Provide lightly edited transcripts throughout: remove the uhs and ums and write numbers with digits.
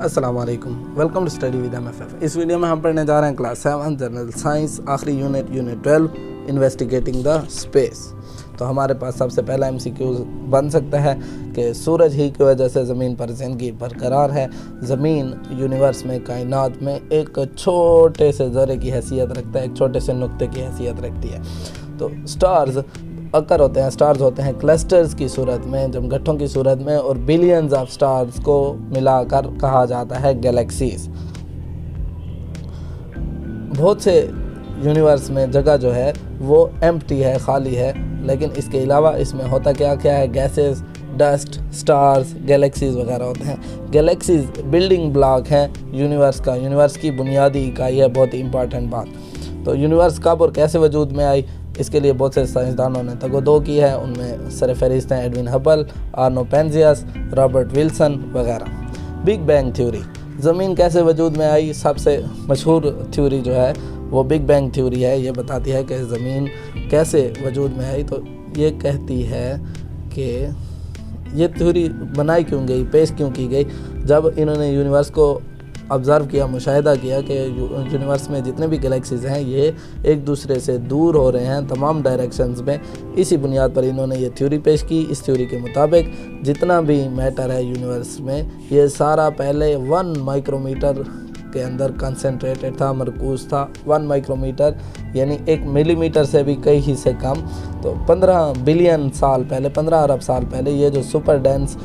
अस्सलाम वालेकुम, welcome to study with MFF। इस वीडियो में हम पढ़ने जा रहे हैं क्लास 7 जनरल साइंस, आखिरी यूनिट 12 इन्वेस्टिगेटिंग द स्पेस। तो हमारे पास सबसे पहला MCQ बन सकता है कि सूरज ही की वजह से ज़मीन पर ज़िंदगी बरकरार है। ज़मीन यूनिवर्स में, कायनात में एक छोटे से ज़रे की हैसियत रखता है, एक छोटे से नुक्ते की हैसियत रखती है। तो स्टार्स अकर होते हैं, स्टार्स होते हैं क्लस्टर्स की सूरत में, जमघटों की सूरत में, और बिलियंस ऑफ स्टार्स को मिलाकर कहा जाता है गैलेक्सीज। बहुत से यूनिवर्स में जगह जो है वो एम्प्टी है, खाली है, लेकिन इसके अलावा इसमें होता क्या है, गैसेस, डस्ट, स्टार्स, गैलेक्सीज वगैरह होते हैं। गैलेक्सीज बिल्डिंग ब्लॉक हैं यूनिवर्स का, यूनिवर्स की बुनियादी इकाई है, बहुत ही इंपॉर्टेंट बात। तो यूनिवर्स कब और कैसे वजूद में आई, इसके लिए बहुत से साइंसदानों ने तगोदो की है। उनमें सरफहरिस्त हैं Edwin Hubble, Arno Penzias, Robert Wilson वगैरह। बिग बैंग थ्योरी, ज़मीन कैसे वजूद में आई, सबसे मशहूर थ्योरी जो है वो बिग बैंग थ्योरी है। ये बताती है कि ज़मीन कैसे वजूद में आई। तो ये कहती है कि ये थ्योरी बनाई क्यों गई, पेश क्यों की गई, जब इन्होंने यूनिवर्स को ऑब्ज़र्व किया, मुशाहिदा किया कि यूनिवर्स में जितने भी गैलेक्सीज़ हैं ये एक दूसरे से दूर हो रहे हैं तमाम डायरेक्शंस में। इसी बुनियाद पर इन्होंने ये थ्योरी पेश की। इस थ्योरी के मुताबिक जितना भी मैटर है यूनिवर्स में, ये सारा पहले 1 माइक्रोमीटर के अंदर कंसंट्रेटेड था, मरकूज़ था। 1 माइक्रोमीटर यानी 1 मिलीमीटर से भी कई हिस्से कम। तो 15 बिलियन साल पहले, 15 अरब साल पहले ये जो सुपर डेंस,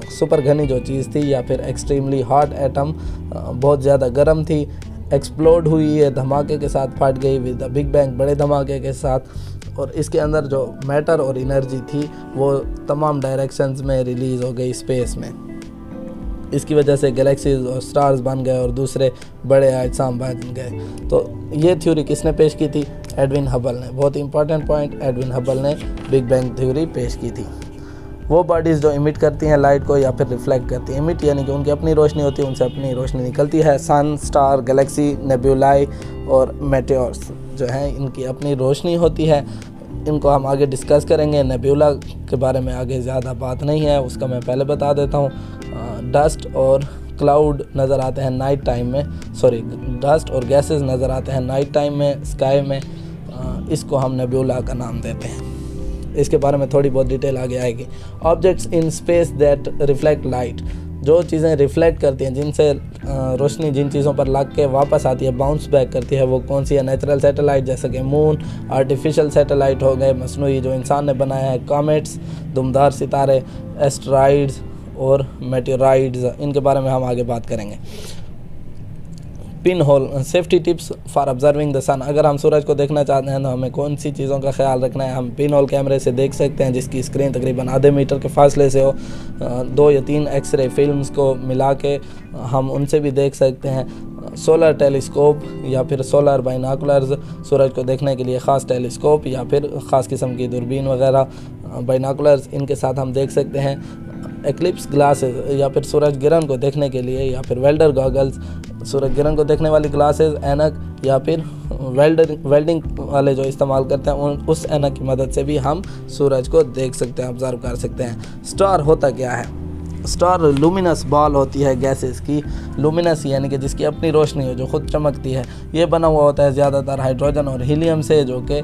सुपर घनी जो चीज़ थी, या फिर एक्सट्रीमली हॉट एटम, बहुत ज़्यादा गर्म थी, एक्सप्लोड हुई है, धमाके के साथ फट गई विद द बिग बैंग, बड़े धमाके के साथ। और इसके अंदर जो मैटर और एनर्जी थी वो तमाम डायरेक्शंस में रिलीज़ हो गई स्पेस में। इसकी वजह से गैलेक्सीज और स्टार्स बन गए और दूसरे बड़े अजसाम बन गए। तो ये थ्योरी किसने पेश की थी? एडविन हबल ने। बहुत ही इंपॉर्टेंट पॉइंट, एडविन हबल ने बिग बैंग थ्योरी पेश की थी। वो बॉडीज़ जो इमिट करती हैं लाइट को या फिर रिफ्लेक्ट करती हैं, इमिट यानी कि उनकी अपनी रोशनी होती है, उनसे अपनी रोशनी निकलती है। सन, स्टार, गैलेक्सी, नेबुलाई और मेटेओर्स जो हैं, इनकी अपनी रोशनी होती है। इनको हम आगे डिस्कस करेंगे। नेबुला के बारे में आगे ज़्यादा बात नहीं है, उसका मैं पहले बता देता हूँ। डस्ट और क्लाउड नज़र आते हैं नाइट टाइम में, डस्ट और गैसेस नज़र आते हैं नाइट टाइम में स्काई में। इसको हम नेबुला का नाम देते हैं। इसके बारे में थोड़ी बहुत डिटेल आगे आएगी। Objects in space that reflect light, जो चीज़ें रिफ्लेक्ट करती हैं, जिनसे रोशनी जिन चीज़ों पर लग के वापस आती है, बाउंस बैक करती है, वो कौन सी है? नेचुरल सैटेलाइट जैसे कि मून, आर्टिफिशियल सैटेलाइट हो गए, मसनूई जो इंसान ने बनाया है, कॉमेट्स, दुमदार सितारे, एस्टेरॉइड्स और मेटेराइड्स, इनके बारे में हम आगे बात करेंगे। Pinhole, safety tips for observing the sun. अगर हम सूरज को देखना चाहते हैं तो हमें कौन सी चीज़ों का ख्याल रखना है? हम पिन होल कैमरे से देख सकते हैं, जिसकी स्क्रीन तकरीबन आधे मीटर के फासले से हो। 2 या 3 एक्सरे फिल्म्स को मिला के हम उनसे भी देख सकते हैं। सोलर टेलीस्कोप या फिर सोलर बाइनाकुलर्स, सूरज को देखने के लिए ख़ास टेलीस्कोप या फिर ख़ास किस्म की दूरबीन वगैरह, बाइनाकुलर्स, इनके साथ हम देख सकते हैं। एक्लिप्स ग्लासेस या फिर सूरज गिरहन को देखने के लिए, या फिर वेल्डर गॉगल्स, सूरज गिरहन को देखने वाली ग्लासेस, ऐनक, या फिर वेल्डिंग वाले जो इस्तेमाल करते हैं उस ऐनक की मदद से भी हम सूरज को देख सकते हैं, ऑब्जर्व कर सकते हैं। स्टार होता क्या है? स्टार लुमिनस बॉल होती है गैसेस की। लुमिनस यानी कि जिसकी अपनी रोशनी हो, जो खुद चमकती है। ये बना हुआ होता है ज़्यादातर हाइड्रोजन और हीलियम से, जो कि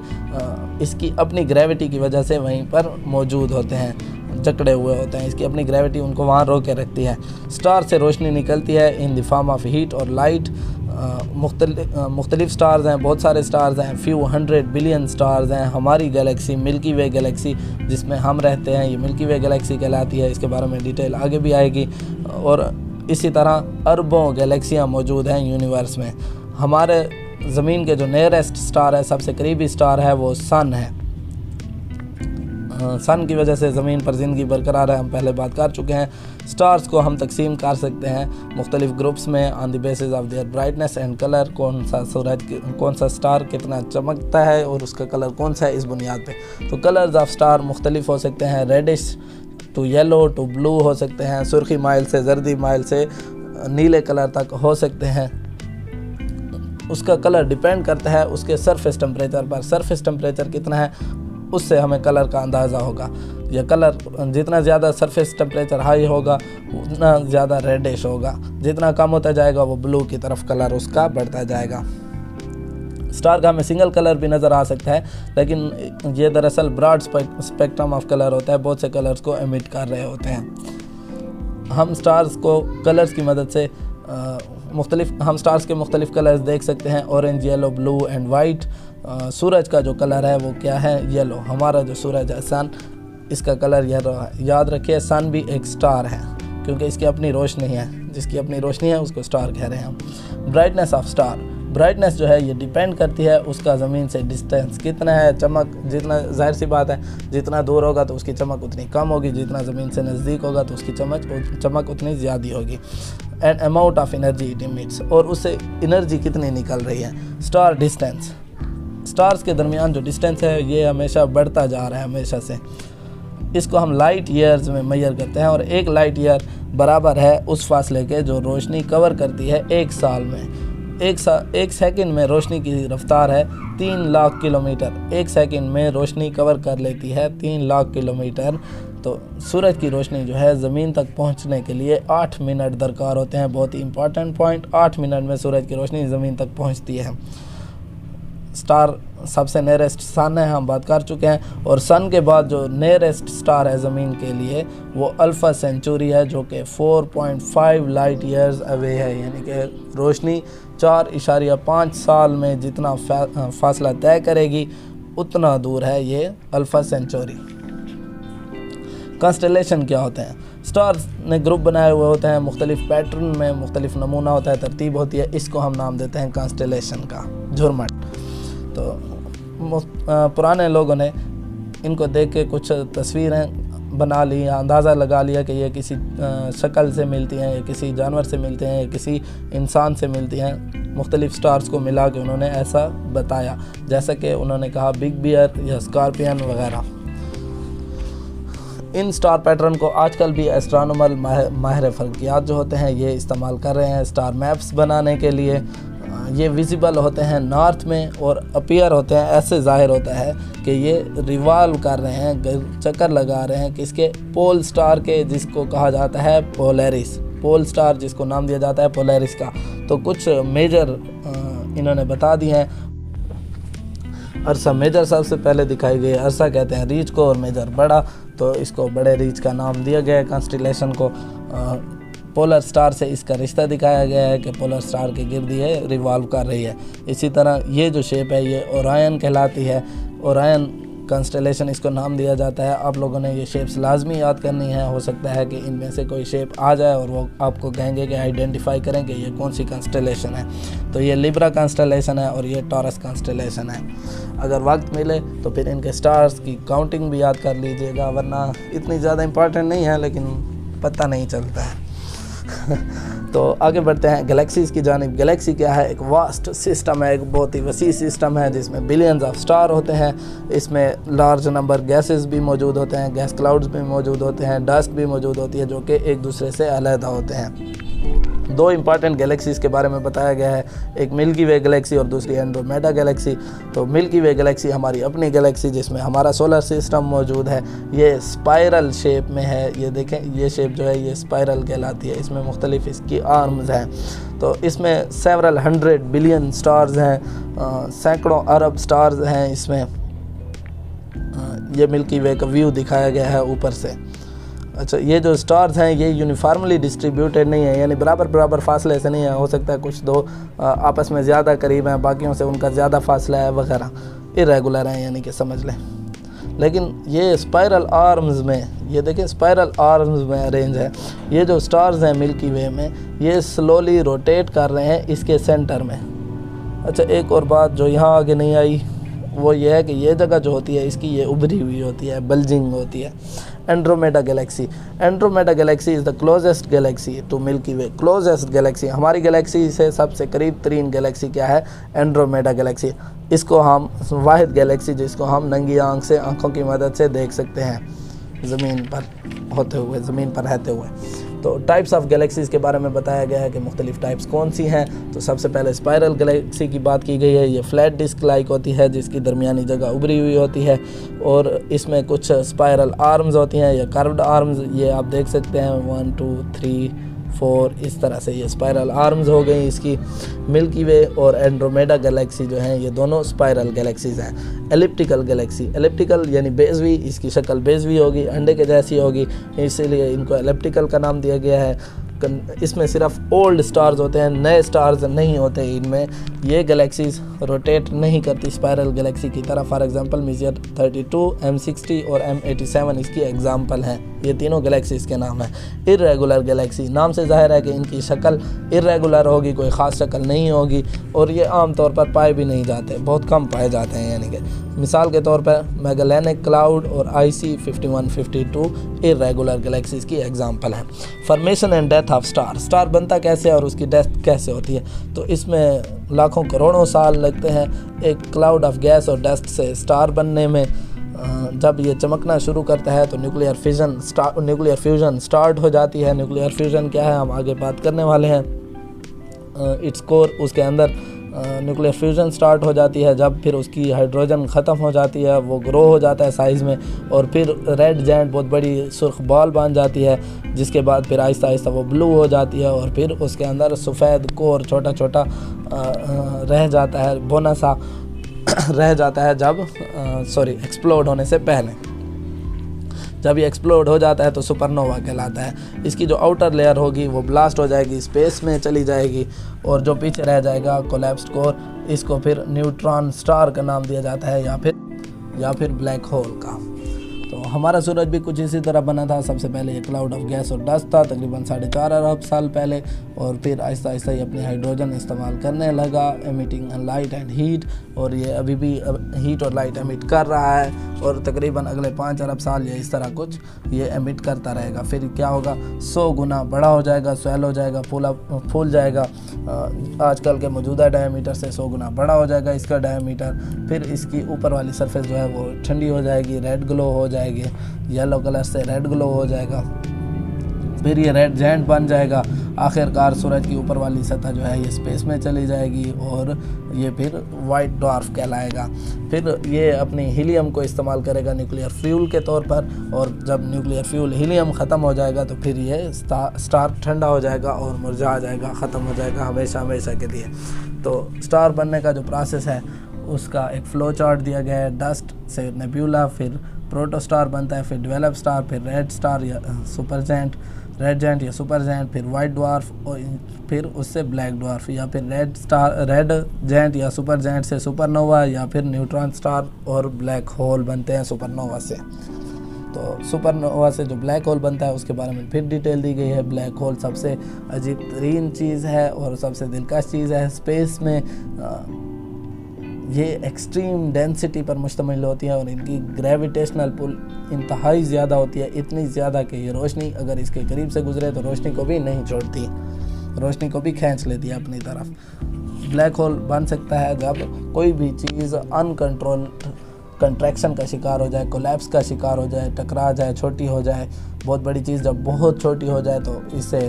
इसकी अपनी ग्रेविटी की वजह से वहीं पर मौजूद होते हैं, जकड़े हुए होते हैं। इसकी अपनी ग्रेविटी उनको वहाँ रोक के रखती है। स्टार से रोशनी निकलती है in the form of heat और लाइट। मुख्तलिफ स्टार्स हैं, बहुत सारे स्टार्स हैं, फ्यू 100 बिलियन स्टार्स हैं। हमारी गैलेक्सी, मिल्की वे गैलेक्सी जिसमें हम रहते हैं, ये मिल्की वे गैलेक्सी कहलाती है। इसके बारे में डिटेल आगे भी आएगी। और इसी तरह अरबों गैलेक्सियाँ मौजूद हैं यूनिवर्स में। हमारे ज़मीन के जो नियरेस्ट स्टार है, सबसे करीबी स्टार है, वो सन है। सन की वजह से ज़मीन पर ज़िंदगी बरकरार है, हम पहले बात कर चुके हैं। स्टार्स को हम तकसीम कर सकते हैं मुख्तलिफ ग्रुप्स में on the basis of their brightness and colour. कौन सा स्टार कितना चमकता है और उसका कलर कौन सा है, इस बुनियाद पे। तो कलर्स ऑफ स्टार मुख्तलिफ हो सकते हैं, reddish to yellow to blue हो सकते हैं, सुर्खी माइल से जर्दी माइल से नीले कलर तक हो सकते हैं। उसका कलर डिपेंड करता है उसके सरफेस टेम्परेचर पर। सरफेस टेम्परेचर कितना है उससे हमें कलर का अंदाज़ा होगा। या कलर, जितना ज़्यादा सरफेस टेम्परेचर हाई होगा उतना ज़्यादा रेडिश होगा, जितना कम होता जाएगा वो ब्लू की तरफ कलर उसका बढ़ता जाएगा। स्टार का हमें सिंगल कलर भी नज़र आ सकता है, लेकिन ये दरअसल ब्रॉड स्पेक्ट्रम ऑफ कलर होता है, बहुत से कलर्स को एमिट कर रहे होते हैं। हम स्टार्स को कलर्स की मदद से हम स्टार्स के मुख्तलिफ कलर्स देख सकते हैं, orange, yellow, blue and white. सूरज का जो कलर है वो क्या है, येलो। हमारा जो सूरज है सन, इसका कलर येलो है। याद रखिए सन भी एक स्टार है क्योंकि इसकी अपनी रोशनी है, जिसकी अपनी रोशनी है उसको स्टार कह रहे हैं हम। ब्राइटनेस ऑफ स्टार, ब्राइटनेस जो है ये डिपेंड करती है उसका ज़मीन से डिस्टेंस कितना है। चमक जितना, जाहिर सी बात है, जितना दूर होगा तो उसकी चमक उतनी कम होगी, जितना ज़मीन से नज़दीक होगा तो उसकी चमक उतनी ज़्यादा होगी। And amount of energy it emits, और उससे एनर्जी कितनी निकल रही है। स्टार डिस्टेंस, स्टार्स के दरमियान जो डिस्टेंस है ये हमेशा बढ़ता जा रहा है हमेशा से। इसको हम लाइट ईयर्स में मेजर करते हैं, और एक लाइट ईयर बराबर है उस फासले के जो रोशनी कवर करती है एक साल में। एक सेकंड में रोशनी की रफ्तार है 3 लाख किलोमीटर। एक सेकंड में रोशनी कवर कर लेती है 3 लाख किलोमीटर। तो सूरज की रोशनी जो है ज़मीन तक पहुंचने के लिए 8 मिनट दरकार होते हैं। बहुत ही इंपॉर्टेंट पॉइंट, 8 मिनट में सूरज की रोशनी ज़मीन तक पहुंचती है। स्टार सबसे नियरेस्ट सन है, हम बात कर चुके हैं। और सन के बाद जो नियरेस्ट स्टार है ज़मीन के लिए वो अल्फ़ा सेंचुरी है, जो कि 4.5 लाइट ईयर्स अवे है। यानी कि रोशनी 4.5 साल में जितना फासला तय करेगी उतना दूर है ये अल्फ़ा सेंचुरी। कंस्टेलेशन क्या होते हैं? स्टार्स ने ग्रुप बनाए हुए होते हैं, मुख्तलिफ पैटर्न में मुख्तलिफ नमूना होता है, तरतीब होती है। इसको हम नाम देते हैं कंस्टेलेशन का, झुरमट। तो पुराने लोगों ने इनको देख के कुछ तस्वीरें बना ली, अंदाज़ा लगा लिया कि ये किसी शक्ल से मिलती हैं, या किसी जानवर से मिलते हैं, या किसी इंसान से मिलती हैं। मुख्तलिफ स्टार्स को मिला के उन्होंने ऐसा बताया, जैसा कि उन्होंने कहा बिग बियर या स्कॉर्पियन वगैरह। इन स्टार पैटर्न को आजकल भी एस्ट्रोनॉमर माहिर फल्कियात जो होते हैं ये इस्तेमाल कर रहे हैं स्टार मैप्स बनाने के लिए। ये विजिबल होते हैं नॉर्थ में और अपीयर होते हैं, ऐसे ज़ाहिर होता है कि ये रिवॉल्व कर रहे हैं, चक्कर लगा रहे हैं किसके, पोल स्टार के, जिसको कहा जाता है पोलैरिस। पोल स्टार जिसको नाम दिया जाता है पोलैरिस का। तो कुछ मेजर इन्होंने बता दिए हैं। अरसा मेजर सबसे पहले दिखाई गई, अरसा कहते हैं रीच को, और मेजर बड़ा, तो इसको बड़े रीच का नाम दिया गया है। कंस्टेलेशन को पोलर स्टार से इसका रिश्ता दिखाया गया है कि पोलर स्टार के गिर्द ये रिवॉल्व कर रही है। इसी तरह ये जो शेप है ये ओरायन कहलाती है। ओरायन कंस्टेलेशन इसको नाम दिया जाता है। आप लोगों ने ये शेप्स लाजमी याद करनी है। हो सकता है कि इनमें से कोई शेप आ जाए और वो आपको कहेंगे कि आइडेंटिफाई करें कि ये कौन सी कंस्टेलेशन है। तो ये लिब्रा कंस्टेलेशन है और ये टॉरस कंस्टेलेशन है। अगर वक्त मिले तो फिर इनके स्टार्स की काउंटिंग भी याद कर लीजिएगा, वरना इतनी ज़्यादा इम्पॉर्टेंट नहीं है, लेकिन पता नहीं चलता है। तो आगे बढ़ते हैं गैलेक्सीज़ की जानिब। गैलेक्सी क्या है? एक वास्ट सिस्टम है, एक बहुत ही वसी सिस्टम है जिसमें बिलियंस ऑफ स्टार होते हैं। इसमें लार्ज नंबर गैसेस भी मौजूद होते हैं, गैस क्लाउड्स भी मौजूद होते हैं, डस्ट भी मौजूद होती है, जो कि एक दूसरे से अलग होते हैं। 2 इंपॉर्टेंट गैलेक्सीज़ के बारे में बताया गया है, एक मिल्की वे गैलेक्सी और दूसरी एंड्रोमेडा गैलेक्सी। तो मिल्की वे गैलेक्सी हमारी अपनी गैलेक्सी जिसमें हमारा सोलर सिस्टम मौजूद है, ये स्पाइरल शेप में है। ये देखें, ये शेप जो है ये स्पाइरल कहलाती है। इसमें मुख्तलिफ इसकी आर्म्स हैं। तो इसमें सेवरल 100 बिलियन स्टार्स हैं, सैकड़ों अरब स्टार्स हैं इसमें। ये मिल्की वे का व्यू दिखाया गया है ऊपर से। अच्छा, ये जो स्टार्स हैं ये यूनिफॉर्मली डिस्ट्रीब्यूटेड नहीं है, यानी बराबर बराबर फासले से नहीं है। हो सकता है कुछ 2 आपस में ज़्यादा करीब हैं, बाकियों से उनका ज़्यादा फासला है वगैरह, इरेगुलर हैं यानी कि समझ लें। लेकिन ये स्पाइरल आर्म्स में, ये देखें स्पाइरल आर्म्स में अरेंज है। ये जो स्टार्स हैं मिल्की वे में ये स्लोली रोटेट कर रहे हैं इसके सेंटर में। अच्छा, एक और बात जो यहाँ आगे नहीं आई वो ये है कि ये जगह जो होती है इसकी ये उभरी हुई होती है, बल्जिंग होती है। Andromeda galaxy, Andromeda galaxy is the closest galaxy to Milky Way. Closest galaxy, हमारी गैलेक्सी से सबसे करीब तरीन गैलेक्सी क्या है? Andromeda galaxy. इसको हम वाहिद गैलेक्सी जिसको हम नंगी आंख से, आंखों की मदद से देख सकते हैं ज़मीन पर होते हुए, ज़मीन पर रहते हुए। तो टाइप्स ऑफ गैलेक्सीज़ के बारे में बताया गया है कि मुख्तलिफ टाइप्स कौन सी हैं। तो सबसे पहले स्पाइरल गैलेक्सी की बात की गई है। ये फ्लैट डिस्क लाइक होती है जिसकी दरमियानी जगह उभरी हुई होती है और इसमें कुछ स्पाइरल आर्म्स होती हैं या कर्व्ड आर्म्स, ये आप देख सकते हैं 1 2 3 4 इस तरह से ये स्पाइरल आर्म्स हो गई इसकी। मिल्की वे और एंड्रोमेडा गैलेक्सी जो हैं ये दोनों स्पाइरल गैलेक्सीज़ हैं। एलिप्टिकल गैलेक्सी, एलिप्टिकल यानी बेजवी, इसकी शक्ल बेजवी होगी, अंडे के जैसी होगी, इसीलिए इनको एलिप्टिकल का नाम दिया गया है। इसमें सिर्फ ओल्ड स्टार्स होते हैं, नए स्टार्स नहीं होते इनमें। ये गैलेक्सीज रोटेट नहीं करती स्पाइरल गैलेक्सी की तरह। फॉर एग्जांपल मेजियर 32, M60 और M87 इसकी एग्जांपल हैं। ये तीनों गैलेक्सीज के नाम हैं। इर्रेगुलर गैलेक्सी, नाम से जाहिर है कि इनकी शक्ल इर्रेगुलर होगी, कोई ख़ास शक्ल नहीं होगी और ये आम तौर पर पाए भी नहीं जाते, बहुत कम पाए जाते हैं। यानी कि मिसाल के तौर पर मैगेलेनिक क्लाउड और IC 5152 इर्रेगुलर गैलेक्सीज की एग्जांपल हैं। Formation and death of star, star बनता कैसे और उसकी डेथ कैसे होती है, तो इसमें लाखों करोड़ों साल लगते हैं एक क्लाउड ऑफ गैस और डस्ट से स्टार बनने में। जब ये चमकना शुरू करता है तो न्यूक्लियर फ्यूजन स्टार्ट हो जाती है। न्यूक्लियर फ्यूजन क्या है हम आगे बात करने वाले हैं। इट्स कोर, उसके अंदर न्यूक्लियर फ्यूजन स्टार्ट हो जाती है। जब फिर उसकी हाइड्रोजन ख़त्म हो जाती है, वो ग्रो हो जाता है साइज़ में और फिर रेड जायंट बहुत बड़ी सुर्ख बॉल बन जाती है, जिसके बाद फिर आहिस्ता आहिस्ता वो ब्लू हो जाती है और फिर उसके अंदर सफ़ेद कोर छोटा छोटा रह जाता है, बोना सा रह जाता है जब एक्सप्लोड होने से पहले। जब ये एक्सप्लोड हो जाता है तो सुपरनोवा कहलाता है। इसकी जो आउटर लेयर होगी वो ब्लास्ट हो जाएगी, स्पेस में चली जाएगी और जो पीछे रह जाएगा कोलैप्स्ड कोर, इसको फिर न्यूट्रॉन स्टार का नाम दिया जाता है या फिर ब्लैक होल का। तो हमारा सूरज भी कुछ इसी तरह बना था। सबसे पहले ये क्लाउड ऑफ गैस और डस्ट था तकरीबन 4.5 अरब साल पहले और फिर आहिस्ता आहिस्ता ये अपनी हाइड्रोजन इस्तेमाल करने लगा, एमिटिंग लाइट एंड हीट, और ये अभी भी हीट और लाइट एमिट कर रहा है और तकरीबन अगले 5 अरब साल ये इस तरह कुछ ये एमिट करता रहेगा। फिर क्या होगा, 100 गुना बड़ा हो जाएगा, स्वेल हो जाएगा, फूल जाएगा। आजकल के मौजूदा डायमीटर से 100 गुना बड़ा हो जाएगा इसका डायमीटर। फिर इसकी ऊपर वाली सरफेस जो है वो ठंडी हो जाएगी, रेड ग्लो हो जाएगी, येलो कलर से रेड ग्लो हो जाएगा, फिर ये रेड जायंट बन जाएगा। आखिरकार सूरज की ऊपर वाली सतह जो है ये स्पेस में चली जाएगी और ये फिर वाइट ड्वार्फ कहलाएगा। फिर ये अपनी हीलियम को इस्तेमाल करेगा न्यूक्लियर फ्यूल के तौर पर, और जब न्यूक्लियर फ्यूल हीलियम ख़त्म हो जाएगा तो फिर ये स्टार ठंडा हो जाएगा और मुरझा जाएगा, ख़त्म हो जाएगा हमेशा हमेशा के लिए। तो स्टार बनने का जो प्रोसेस है उसका एक फ़्लो चार्ट दिया गया है। डस्ट से नेब्यूला, फिर प्रोटोस्टार बनता है, फिर डेवलप स्टार, फिर रेड स्टार या रेड जायंट या सुपर जायंट, फिर वाइट ड्वार्फ और फिर उससे ब्लैक ड्वार्फ, या फिर रेड जायंट या सुपर जायंट से सुपरनोवा, या फिर न्यूट्रॉन स्टार और ब्लैक होल बनते हैं सुपरनोवा से। तो सुपरनोवा से जो ब्लैक होल बनता है उसके बारे में फिर डिटेल दी गई है। ब्लैक होल सबसे अजीब तरीन चीज़ है और सबसे दिलकश चीज़ है स्पेस में। ये एक्सट्रीम डेंसिटी पर मुश्तमिल होती है और इनकी ग्रेविटेशनल पुल इंतहाई ज़्यादा होती है, इतनी ज़्यादा कि ये रोशनी अगर इसके करीब से गुजरे तो रोशनी को भी नहीं छोड़ती, रोशनी को भी खींच लेती है अपनी तरफ। ब्लैक होल बन सकता है जब कोई भी चीज़ अनकंट्रोल कंट्रैक्शन का शिकार हो जाए, कोलैप्स का शिकार हो जाए, टकरा जाए, छोटी हो जाए। बहुत बड़ी चीज़ जब बहुत छोटी हो जाए तो इससे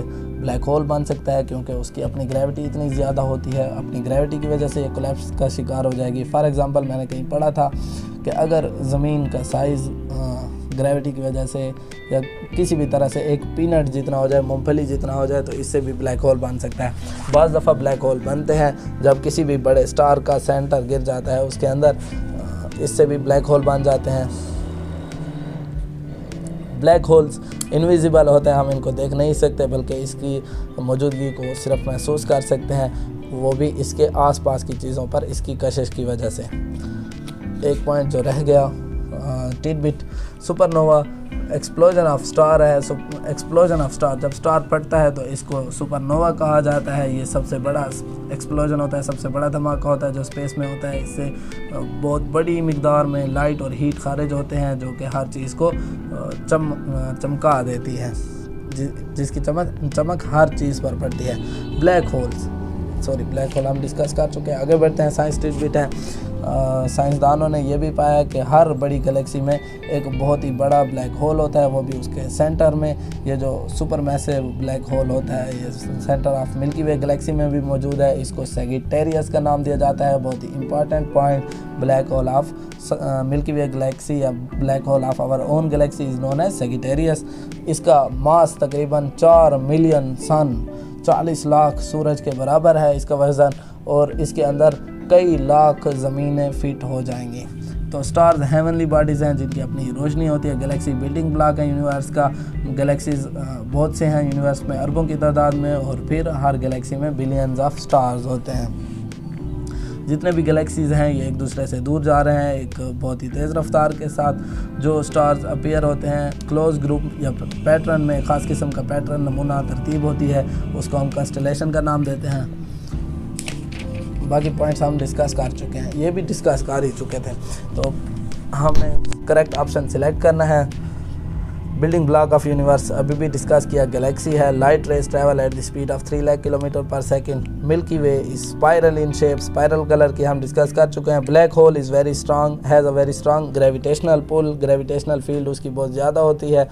ब्लैक होल बन सकता है, क्योंकि उसकी अपनी ग्रेविटी इतनी ज़्यादा होती है। अपनी ग्रेविटी की वजह से ये कोलैप्स का शिकार हो जाएगी। फॉर एग्ज़ाम्पल मैंने कहीं पढ़ा था कि अगर ज़मीन का साइज़ ग्रेविटी की वजह से या किसी भी तरह से एक पीनट जितना हो जाए, मूंगफली जितना हो जाए, तो इससे भी ब्लैक होल बन सकता है। बाज़ दफ़ा ब्लैक होल बनते हैं जब किसी भी बड़े स्टार का सेंटर गिर जाता है उसके अंदर, इससे भी ब्लैक होल बन जाते हैं। ब्लैक होल्स इनविजिबल होते हैं, हम इनको देख नहीं सकते बल्कि इसकी मौजूदगी को सिर्फ महसूस कर सकते हैं, वो भी इसके आसपास की चीज़ों पर इसकी कशिश की वजह से। एक पॉइंट जो रह गया tidbit, supernova explosion of star है। एक्सप्लोजन ऑफ स्टार, जब स्टार फटता है तो इसको सुपरनोवा कहा जाता है। ये सबसे बड़ा एक्सप्लोजन होता है, सबसे बड़ा धमाका होता है जो स्पेस में होता है। इससे बहुत बड़ी मिकदार में लाइट और हीट खारिज होते हैं जो कि हर चीज़ को चमका देती है, जिसकी चमक हर चीज़ पर पड़ती है। ब्लैक होल हम डिस्कस कर चुके हैं, आगे बढ़ते हैं। साइंस टिडबिट है साइंसदानों ने यह भी पाया कि हर बड़ी गैलेक्सी में एक बहुत ही बड़ा ब्लैक होल होता है, वो भी उसके सेंटर में। ये जो सुपर मैसिव ब्लैक होल होता है ये centre of Milky Way Galaxy में भी मौजूद है। इसको सैजिटेरियस का नाम दिया जाता है। बहुत ही important point, black hole of Milky Way galaxy या black hole of our own galaxy is known as Sagittarius. इसका मास तकरीबन 4 मिलियन सन, 40 लाख सूरज के बराबर है इसका वज़न, और इसके अंदर कई लाख ज़मीनें फिट हो जाएंगी। तो स्टार्स हेवनली बॉडीज़ हैं जिनकी अपनी रोशनी होती है। गैलेक्सी बिल्डिंग ब्लॉक है यूनिवर्स का। गैलेक्सीज बहुत से हैं यूनिवर्स में, अरबों की तादाद में, और फिर हर गैलेक्सी में बिलियंस ऑफ स्टार्स होते हैं। जितने भी गैलेक्सीज़ हैं ये एक दूसरे से दूर जा रहे हैं एक बहुत ही तेज़ रफ्तार के साथ। जो स्टार्स अपीयर होते हैं क्लोज ग्रुप या पैटर्न में, ख़ास किस्म का पैटर्न, नमूना तरतीब होती है, उसको हम कंस्टलेशन का नाम देते हैं। बाकी पॉइंट्स हम डिस्कस कर चुके हैं, ये भी डिस्कस कर ही चुके थे। तो हमने करेक्ट ऑप्शन सिलेक्ट करना है। बिल्डिंग ब्लॉक ऑफ यूनिवर्स अभी भी डिस्कस किया, गैलेक्सी है। Light rays travel at the speed of 3 lakh kilometre पर second. Milky Way is spiral in shape, spiral colour की हम डिस्कस कर चुके हैं। Black hole is very strong, has a very strong gravitational pull, gravitational field उसकी बहुत ज़्यादा होती है,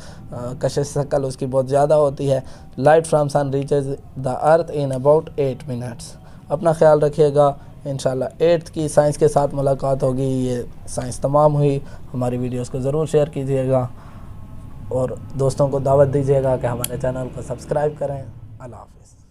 कशिश शक्ल उसकी बहुत ज़्यादा होती है। Light from sun reaches the earth in about 8 minutes. अपना ख्याल रखिएगा। इंशाल्लाह 8th की साइंस के साथ मुलाकात होगी। ये साइंस तमाम हुई। हमारी वीडियोस को ज़रूर शेयर कीजिएगा और दोस्तों को दावत दीजिएगा कि हमारे चैनल को सब्सक्राइब करें। अल्लाह हाफ़िज़।